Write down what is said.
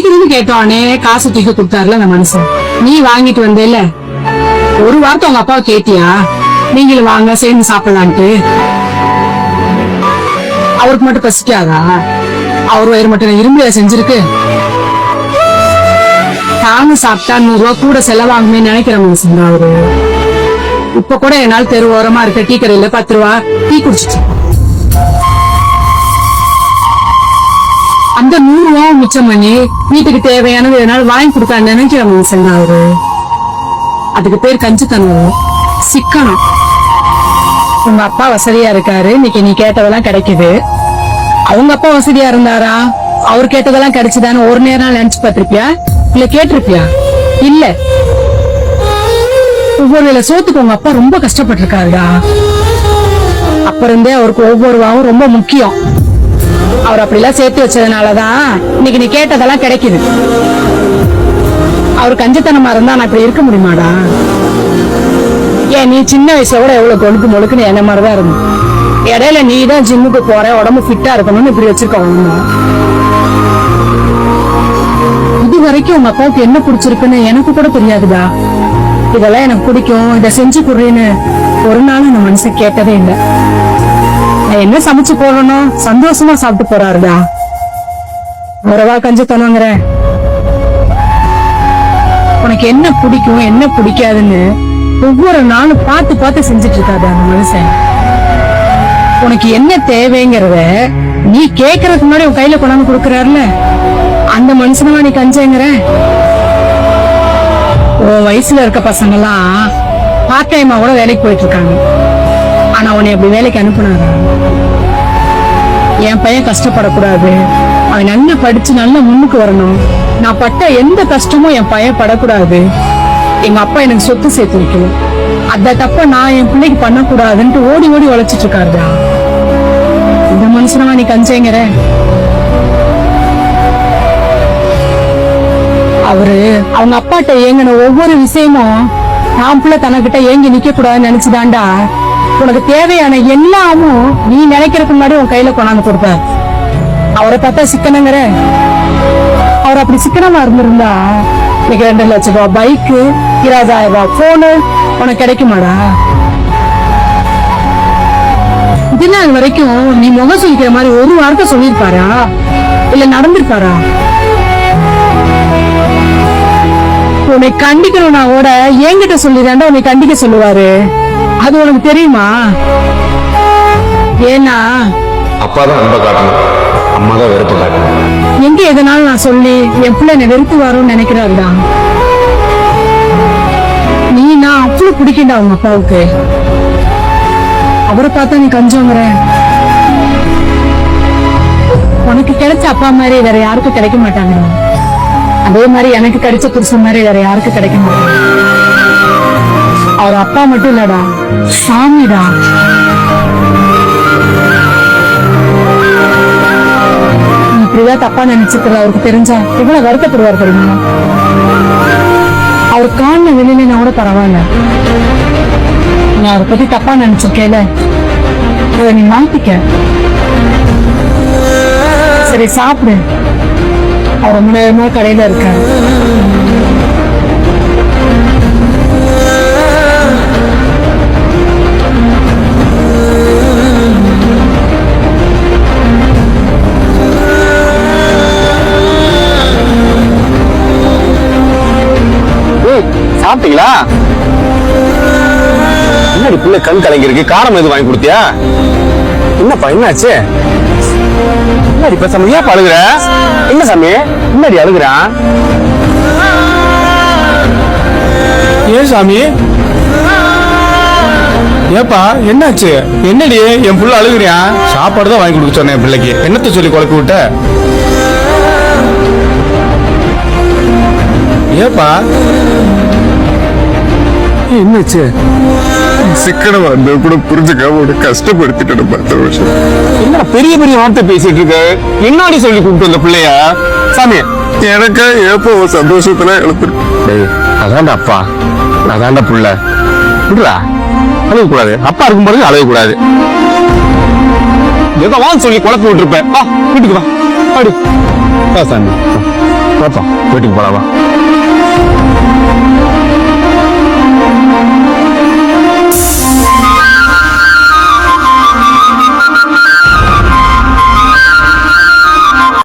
பசிக்குதுன்னு கேட்டோன்னே காசு தூக்கி கொடுத்தாருல அந்த மனுஷன். நீ வாங்கிட்டு வந்தேல, ஒரு வார்த்தை உங்க அப்பாவை கேட்டியா? நீங்களும் வாங்க சேர்ந்து சாப்பிடலான்ட்டு. அவருக்கு மட்டும் பசிக்காதா? அவர் வயிறு மட்டும் இரும்பு செஞ்சிருக்கு. தானும் சாப்பிட்டா 100 ரூபா கூட செலவாகுமே நினைக்கிற மனுஷன் தான் அவரு. இப்ப கூட என்னால் தெரு ஓரமா இருக்க டீ கடையில 10 ரூபா டீ குடிச்சிட்டு அந்த 100 ரூபா மிச்சம் பண்ணி வீட்டுக்கு தேவையானது எதனால வாங்கி கொடுக்க நினைக்கிற மனுஷன் தான் அவரு. அதுக்கு பேர் கஞ்சித்தனம், சிக்கனம். உங்க அப்பா வசதியா இருக்காரு, இன்னைக்கு நீ கேட்டதெல்லாம் கிடைக்குது. அவங்க அப்பா வசதியா இருந்தாரா, அவர் கேட்டதெல்லாம் கிடைச்சுதான்னு ஒரு நேரம் நினைச்சு பார்த்திருப்பியா? இல்ல கேட்டிருப்பியா? இல்ல. ஒவ்வொரு வேளை சோத்துக்கு உங்க அப்பா ரொம்ப கஷ்டப்பட்டிருக்காருடா. அப்ப இருந்தே அவருக்கு ஒவ்வொரு வாவும் ரொம்ப முக்கியம். அவர் அப்படிலாம் சேர்த்து வச்சதுனாலதான் இன்னைக்கு நீ கேட்டதெல்லாம் கிடைக்குது. அவர் கஞ்சத்தனமா இருந்தா நான் இப்படி இருக்க முடியுமாடா? ஏன் நீ சின்ன வயசோட எவ்வளவு கொழுக்கு மொழுக்குன்னு என்ன மாதிரிதான் இருந்த. இடையில நீ தான் ஜிம்முக்கு போற, உடம்பு ஃபிட்டா இருக்கணும்னு இப்படி வச்சிருக்க. இது வரைக்கும் உங்க அப்பாவுக்கு என்ன பிடிச்சிருக்குன்னு எனக்கு கூட தெரியாதுடா. இதெல்லாம் எனக்கு பிடிக்கும், இத செஞ்சு குடுறேன்னு ஒரு நாள் அந்த மனுஷன் கேட்டதே இல்லை. நான் என்ன சமைச்சு போடணும் சந்தோஷமா சாப்பிட்டு போறாருடா. உறவா கஞ்சி தனுங்கிற உனக்கு என்ன பிடிக்கும் என்ன பிடிக்காதுன்னு ஒவ்வொரு நாளும் பார்த்து பார்த்து செஞ்சுட்டு இருக்காது அந்த மனுஷன். உனக்கு என்ன தேவைங்கிறத நீ கேக்குறதுக்கு முன்னாடி உன் கையில கொண்டாந்து கொடுக்கறாருல, அந்த மனுஷனவா நீ கஞ்சங்கிற? உன் வயசுல இருக்க பசங்க எல்லாம் பார்ட் டைமா கூட வேலைக்கு போயிட்டு இருக்காங்க. ஆனா உன்னை அப்படி வேலைக்கு அனுப்புனாங்க. என் பையன் கஷ்டப்படக்கூடாது, அவன் நல்லா படிச்சு நல்லா முன்னுக்கு வரணும், நான் பட்ட எந்த கஷ்டமும் என் பையன் படக்கூடாது, எங்க அப்பா எனக்கு சொத்து சேர்த்து வைக்கணும், அத தப்ப நான் என் பிள்ளைக்கு பண்ணக்கூடாதுன்ட்டு ஓடி ஓடி உழைச்சிட்டு இருக்காருடா. இந்த மனுஷனவா நீ கஞ்சேங்கிற? அவரு அவங்க அப்பாட்ட ஏங்கின ஒவ்வொரு விஷயமும் நான் பிள்ளை தனக்கிட்ட ஏங்கி நிக்க கூடாதுன்னு நினைச்சுதான்டா உனக்கு தேவையான எல்லாமும் நீ நினைக்கிறதுக்கு முன்னாடி உன் கையில கொண்டாந்து கொடுப்பார். அவரை பார்த்தா சிக்கனங்கிற? அவர் அப்படி சிக்கனமா இருந்திருந்தா இன்னைக்கு 2 லட்சம் ரூபாய் பைக்கு, 20,000 ரூபாய் போனு உனக்கு கிடைக்குமாடா? இதுநாள் வரைக்கும் நீ முகம் சொல்லிக்கிற மாதிரி ஒரு வார்த்தை சொல்லிருப்பாரா? இல்ல நடந்திருப்பாரா? உன்னை கண்டிக்கணும்னா கூட என்கிட்ட சொல்லிதாண்டா உன்னை கண்டிக்க சொல்லுவாரு. அது உனக்கு தெரியுமா? ஏன்னா அப்பாதான் அன்பை காட்டணும், அம்மாதான் வெறுப்பு காட்டணும். எங்க எதனாலும் நான் சொல்லி என் பிள்ளை என்னை வெறுத்து வரும்னு நினைக்கிறாருடா. நீ நான் அவ்வளவு பிடிக்கண்டா உங்க அப்பாவுக்கு. அவரை பார்த்தா நீ கஞ்சோங்கிற? உனக்கு கிடைச்ச அப்பா மாதிரி வேற யாருக்கும் கிடைக்க மாட்டாங்க. அதே மாதிரி எனக்கு கிடைச்ச புருஷன் மாதிரி வேற யாருக்கும் கிடைக்க மாட்டாங்க. அவர் அப்பா மட்டும் இல்லடா, சாமிடா. இப்படிதான் தப்பா நினைச்சுக்கிற அவருக்கு தெரிஞ்சா எவ்வளவு வருத்தப்படுவார் தெரியுமா? அவர் காண வெளியில கூட பரவாயில்ல, நீ அவரை பத்தி தப்பா நினைச்சிருக்கேல, அதை நீ மாத்திக்க. சரி சாப்பிடு, அவர் ரொம்ப நேரமா கடையில இருக்க. சாப்பிட்டீங்களா? என்னடி பிள்ளை கண் கலங்கி இருக்கு, காரம் எதுவும் வாங்கி கொடுத்தியா? என்னப்பா என்னாச்சு? என்னடி பேசாம ஏன் அழுகுற? என்ன சாமி என்னடி அழுகுறான்? ஏன் சாமி? ஏப்பா என்னாச்சு? என்னடி என் புள்ள அழுகுறியான்? சாப்பாடு தான் வாங்கி கொடுக்க சொன்னேன் பிள்ளைக்கு, என்னத்த சொல்லி குழப்பி விட்ட? ஏப்பா என்னாச்சு? சிக்கனமா இருந்த கூட புரிஞ்சுக்காம உன கஷ்டப்படுத்திட்டு 10 வருஷம். என்ன பெரிய பெரிய வார்த்தை பேசிட்டு இருக்க? என்னாடி சொல்லி கூப்பிட்டு வந்த பிள்ளைய? சாமி எனக்கா ஏப்போ சந்தோஷத்துல எழுத்துரு. அதான்டா அப்பா, அதான்டா புள்ள. விடுறா, அழுக கூடாது. அப்பா இருக்கும் போது அழுக கூடாது. ஏதோ வான்னு சொல்லி குழப்பி விட்டுருப்பேன். வா வீட்டுக்கு வா, அடி வா சாமி. பாப்பா வீட்டுக்கு போலாமா